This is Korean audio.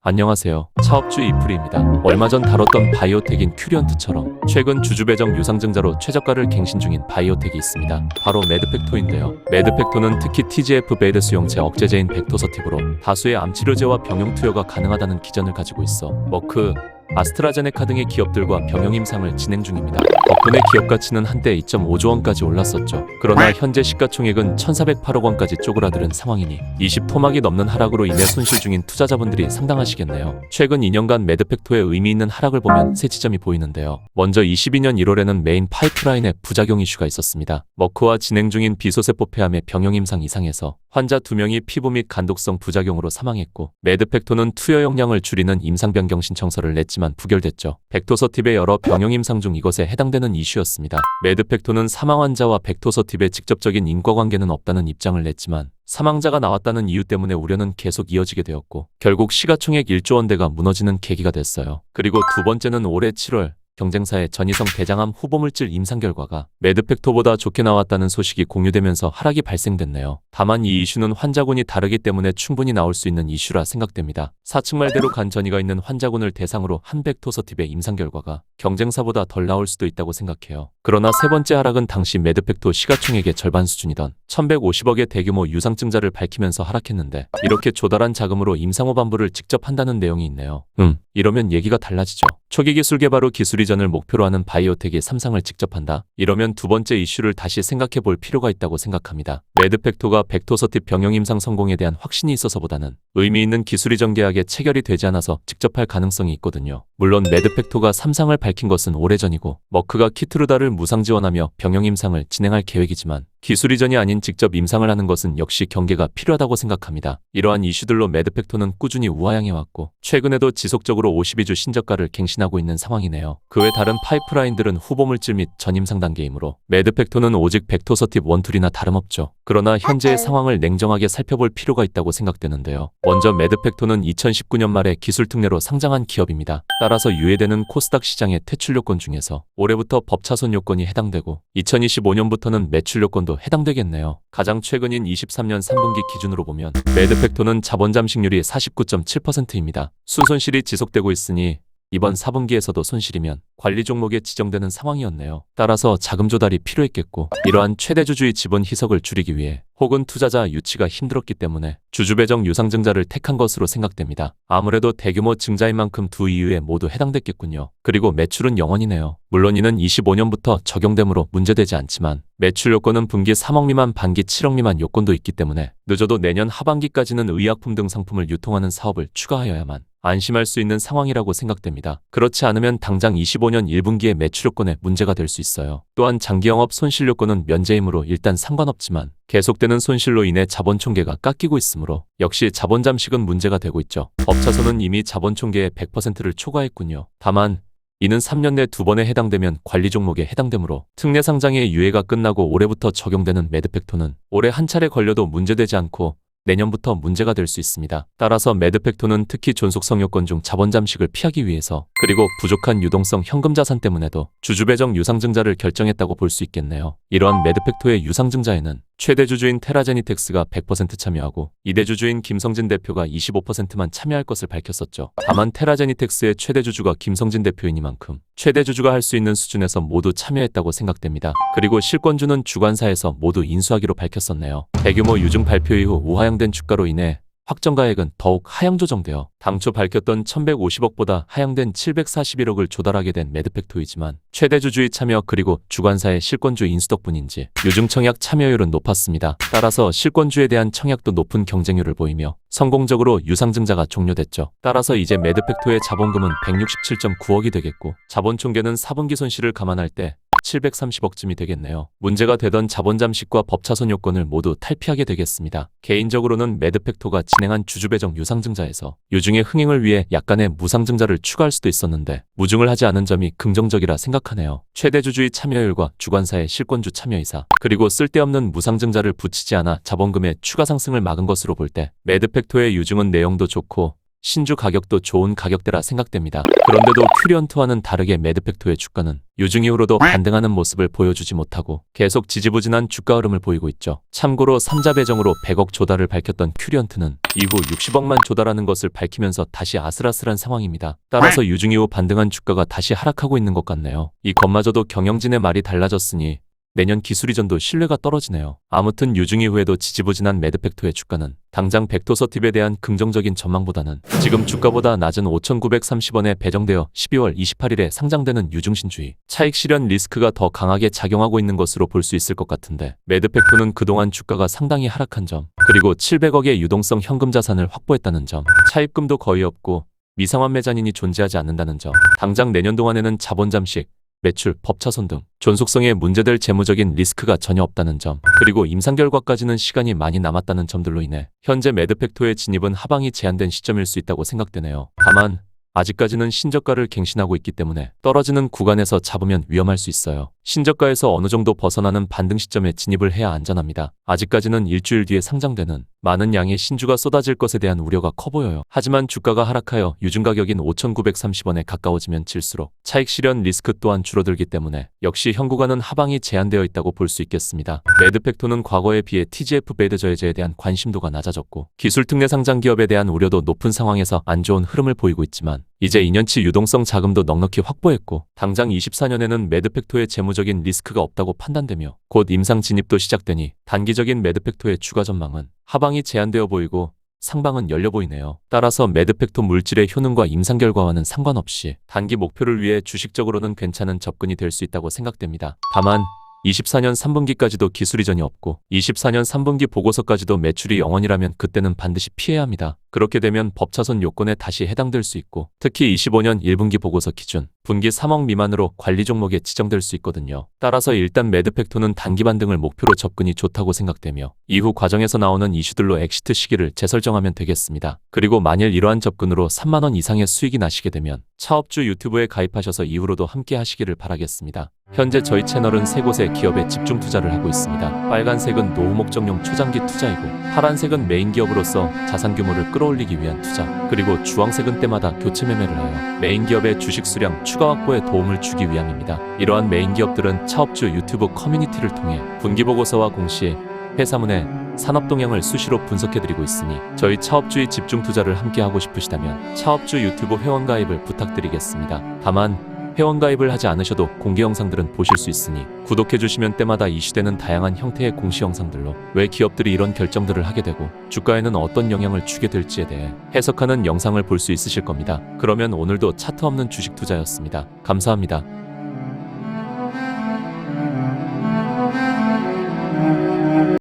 안녕하세요. 차업주 이프리입니다. 얼마 전 다뤘던 바이오텍인 큐리언트처럼 최근 주주배정 유상증자로 최저가를 갱신 중인 바이오텍이 있습니다. 바로 매드팩토인데요. 매드팩토는 특히 TGF-베이드 수용체 억제제인 벡토서팁으로 다수의 암치료제와 병용 투여가 가능하다는 기전을 가지고 있어 머크, 아스트라제네카 등의 기업들과 병용 임상을 진행 중입니다. 덕분에 기업 가치는 한때 2.5조 원까지 올랐었죠. 그러나 현재 시가총액은 1,408억 원까지 쪼그라드는 상황이니 20토막이 넘는 하락으로 인해 손실 중인 투자자분들이 상당하시겠네요. 최근 2년간 매드팩토의 의미 있는 하락을 보면 세 지점이 보이는데요. 먼저 22년 1월에는 메인 파이프라인에 부작용 이슈가 있었습니다. 머크와 진행 중인 비소세포 폐암의 병용 임상 이상에서 환자 2명이 피부 및 간독성 부작용으로 사망했고, 매드팩토는 투여 용량을 줄이는 임상 변경 신청서를 냈지만 부결됐죠. 벡토서팁의 여러 병용 임상 중 이것에 해당되는 이슈였습니다. 매드팩토는 사망 환자와 벡토서팁의 직접적인 인과관계는 없다는 입장을 냈지만 사망자가 나왔다는 이유 때문에 우려는 계속 이어지게 되었고, 결국 시가총액 1조 원대가 무너지는 계기가 됐어요. 그리고 두 번째는 올해 7월 경쟁사의 전이성 대장암 후보물질 임상 결과가 매드팩토보다 좋게 나왔다는 소식이 공유되면서 하락이 발생됐네요. 다만 이 이슈는 환자군이 다르기 때문에 충분히 나올 수 있는 이슈라 생각됩니다. 사측 말대로 간 전이가 있는 환자군을 대상으로 한 벡토서팁의 임상 결과가 경쟁사보다 덜 나올 수도 있다고 생각해요. 그러나 세 번째 하락은 당시 매드팩토 시가총액의 절반 수준이던 1,150억의 대규모 유상증자를 밝히면서 하락했는데, 이렇게 조달한 자금으로 임상호 반부를 직접 한다는 내용이 있네요. 이러면 얘기가 달라지죠. 초기 기술 개발 후 기술 이전을 목표로 하는 바이오텍이 3상을 직접 한다? 이러면 두 번째 이슈를 다시 생각해 볼 필요가 있다고 생각합니다. 매드팩토가 벡토서팁 병용 임상 성공에 대한 확신이 있어서보다는 의미 있는 기술 이전 계약에 체결이 되지 않아서 직접 할 가능성이 있거든요. 물론 매드팩토가 3상을 밝힌 것은 오래전이고 머크가 키트루다를 무상 지원하며 병용 임상을 진행할 계획이지만, 기술 이전이 아닌 직접 임상을 하는 것은 역시 경계가 필요하다고 생각합니다. 이러한 이슈들로 매드팩토는 꾸준히 우하향해왔고, 최근에도 지속적으로 52주 신저가를 갱신하고 있는 상황이네요. 그 외 다른 파이프라인들은 후보물질 및 전임상 단계이므로 매드팩토는 오직 벡토서팁 원툴이나 다름없죠. 그러나 현재의 상황을 냉정하게 살펴볼 필요가 있다고 생각되는데요. 먼저 매드팩토는 2019년 말에 기술 특례로 상장한 기업입니다. 따라서 유예되는 코스닥 시장의 퇴출 요건 중에서 올해부터 법차손 요건이 해당되고 2025년부터는 매출 요건도 해당되겠네요. 가장 최근인 23년 3분기 기준으로 보면 매드팩토는 자본 잠식률이 49.7%입니다. 순손실이 지속되고 있으니 이번 4분기에서도 손실이면 관리 종목에 지정되는 상황이었네요. 따라서 자금 조달이 필요했겠고, 이러한 최대주주의 지분 희석을 줄이기 위해 혹은 투자자 유치가 힘들었기 때문에 주주배정 유상증자를 택한 것으로 생각됩니다. 아무래도 대규모 증자인 만큼 두 이유에 모두 해당됐겠군요. 그리고 매출은 0원이네요. 물론 이는 25년부터 적용되므로 문제되지 않지만, 매출 요건은 분기 3억 미만, 반기 7억 미만 요건도 있기 때문에 늦어도 내년 하반기까지는 의약품 등 상품을 유통하는 사업을 추가하여야만 안심할 수 있는 상황이라고 생각됩니다. 그렇지 않으면 당장 25년 1분기에 매출 요건에 문제가 될 수 있어요. 또한 장기 영업 손실 요건은 면제이므로 일단 상관없지만 계속되는 손실로 인해 자본 총계가 깎이고 있으므로 역시 자본 잠식은 문제가 되고 있죠. 법차손은 이미 자본 총계의 100%를 초과했군요. 다만 이는 3년 내 2번에 해당되면 관리 종목에 해당되므로 특례 상장의 유예가 끝나고 올해부터 적용되는 매드팩토는 올해 한 차례 걸려도 문제되지 않고 내년부터 문제가 될 수 있습니다. 따라서 매드팩토는 특히 존속성 요건 중 자본 잠식을 피하기 위해서, 그리고 부족한 유동성 현금 자산 때문에도 주주배정 유상증자를 결정했다고 볼 수 있겠네요. 이러한 매드팩토의 유상증자에는 최대 주주인 테라제니텍스가 100% 참여하고 2대 주주인 김성진 대표가 25%만 참여할 것을 밝혔었죠. 다만 테라제니텍스의 최대 주주가 김성진 대표이니만큼 최대 주주가 할 수 있는 수준에서 모두 참여했다고 생각됩니다. 그리고 실권주는 주관사에서 모두 인수하기로 밝혔었네요. 대규모 유증 발표 이후 우하향된 주가로 인해 확정가액은 더욱 하향 조정되어 당초 밝혔던 1,150억보다 하향된 741억을 조달하게 된 매드팩토이지만, 최대 주주의 참여 그리고 주관사의 실권주 인수 덕분인지 유증 청약 참여율은 높았습니다. 따라서 실권주에 대한 청약도 높은 경쟁률을 보이며 성공적으로 유상증자가 종료됐죠. 따라서 이제 매드팩토의 자본금은 167.9억이 되겠고, 자본 총계는 4분기 손실을 감안할 때 730억쯤이 되겠네요. 문제가 되던 자본 잠식과 법차손 요건을 모두 탈피하게 되겠습니다. 개인적으로는 매드팩토가 진행한 주주배정 유상증자에서 유증의 흥행을 위해 약간의 무상증자를 추가할 수도 있었는데 무증을 하지 않은 점이 긍정적이라 생각하네요. 최대 주주의 참여율과 주관사의 실권주 참여이사, 그리고 쓸데없는 무상증자를 붙이지 않아 자본금의 추가 상승을 막은 것으로 볼 때 매드팩토의 유증은 내용도 좋고 신주 가격도 좋은 가격대라 생각됩니다. 그런데도 큐리언트와는 다르게 매드팩토의 주가는 유중 이후로도 반등하는 모습을 보여주지 못하고 계속 지지부진한 주가 흐름을 보이고 있죠. 참고로 3자 배정으로 100억 조달을 밝혔던 큐리언트는 이후 60억만 조달하는 것을 밝히면서 다시 아슬아슬한 상황입니다. 따라서 유중 이후 반등한 주가가 다시 하락하고 있는 것 같네요. 이 것마저도 경영진의 말이 달라졌으니 내년 기술이전도 신뢰가 떨어지네요. 아무튼 유중 이후에도 지지부진한 매드팩토의 주가는 당장 벡토서팁에 대한 긍정적인 전망보다는 지금 주가보다 낮은 5,930원에 배정되어 12월 28일에 상장되는 유중신주의 차익 실현 리스크가 더 강하게 작용하고 있는 것으로 볼 수 있을 것 같은데, 매드팩토는 그동안 주가가 상당히 하락한 점, 그리고 700억의 유동성 현금 자산을 확보했다는 점, 차입금도 거의 없고 미상환 매자닌이 존재하지 않는다는 점, 당장 내년 동안에는 자본 잠식, 매출, 법차손 등 존속성에 문제될 재무적인 리스크가 전혀 없다는 점, 그리고 임상 결과까지는 시간이 많이 남았다는 점들로 인해 현재 매드팩토의 진입은 하방이 제한된 시점일 수 있다고 생각되네요. 다만 아직까지는 신저가를 갱신하고 있기 때문에 떨어지는 구간에서 잡으면 위험할 수 있어요. 신저가에서 어느 정도 벗어나는 반등 시점에 진입을 해야 안전합니다. 아직까지는 일주일 뒤에 상장되는 많은 양의 신주가 쏟아질 것에 대한 우려가 커 보여요. 하지만 주가가 하락하여 유중 가격인 5,930원에 가까워지면 질수록 차익 실현 리스크 또한 줄어들기 때문에 역시 현 구간은 하방이 제한되어 있다고 볼 수 있겠습니다. 매드팩토는 과거에 비해 TGF 배드 저해제에 대한 관심도가 낮아졌고 기술 특례 상장 기업에 대한 우려도 높은 상황에서 안 좋은 흐름을 보이고 있지만 이제 2년치 유동성 자금도 넉넉히 확보했고 당장 24년에는 매드팩토의 재무적인 리스크가 없다고 판단되며 곧 임상 진입도 시작되니 단기적인 매드팩토의 주가 전망은 하방이 제한되어 보이고 상방은 열려 보이네요. 따라서 매드팩토 물질의 효능과 임상 결과와는 상관없이 단기 목표를 위해 주식적으로는 괜찮은 접근이 될 수 있다고 생각됩니다. 다만 24년 3분기까지도 기술이전이 없고 24년 3분기 보고서까지도 매출이 0원이라면 그때는 반드시 피해야 합니다. 그렇게 되면 법차손 요건에 다시 해당될 수 있고 특히 25년 1분기 보고서 기준 분기 3억 미만으로 관리 종목에 지정될 수 있거든요. 따라서 일단 매드팩토는 단기 반등을 목표로 접근이 좋다고 생각되며 이후 과정에서 나오는 이슈들로 엑시트 시기를 재설정하면 되겠습니다. 그리고 만일 이러한 접근으로 3만원 이상의 수익이 나시게 되면 차업주 유튜브에 가입하셔서 이후로도 함께 하시기를 바라겠습니다. 현재 저희 채널은 세 곳의 기업에 집중 투자를 하고 있습니다. 빨간색은 노후 목적용 초장기 투자이고 파란색은 메인 기업으로서 자산 규모를 끌어올리기 위한 투자, 그리고 주황색은 때마다 교체 매매를 하여 메인 기업의 주식 수량 추가 확보에 도움을 주기 위함입니다. 이러한 메인 기업들은 차업주 유튜브 커뮤니티를 통해 분기보고서와 공시, 회사문의 산업 동향을 수시로 분석해드리고 있으니 저희 차업주의 집중 투자를 함께 하고 싶으시다면 차업주 유튜브 회원 가입을 부탁드리겠습니다. 다만 회원 가입을 하지 않으셔도 공개 영상들은 보실 수 있으니 구독해주시면 때마다 이슈되는 다양한 형태의 공시 영상들로 왜 기업들이 이런 결정들을 하게 되고 주가에는 어떤 영향을 주게 될지에 대해 해석하는 영상을 볼 수 있으실 겁니다. 그러면 오늘도 차트 없는 주식 투자였습니다. 감사합니다.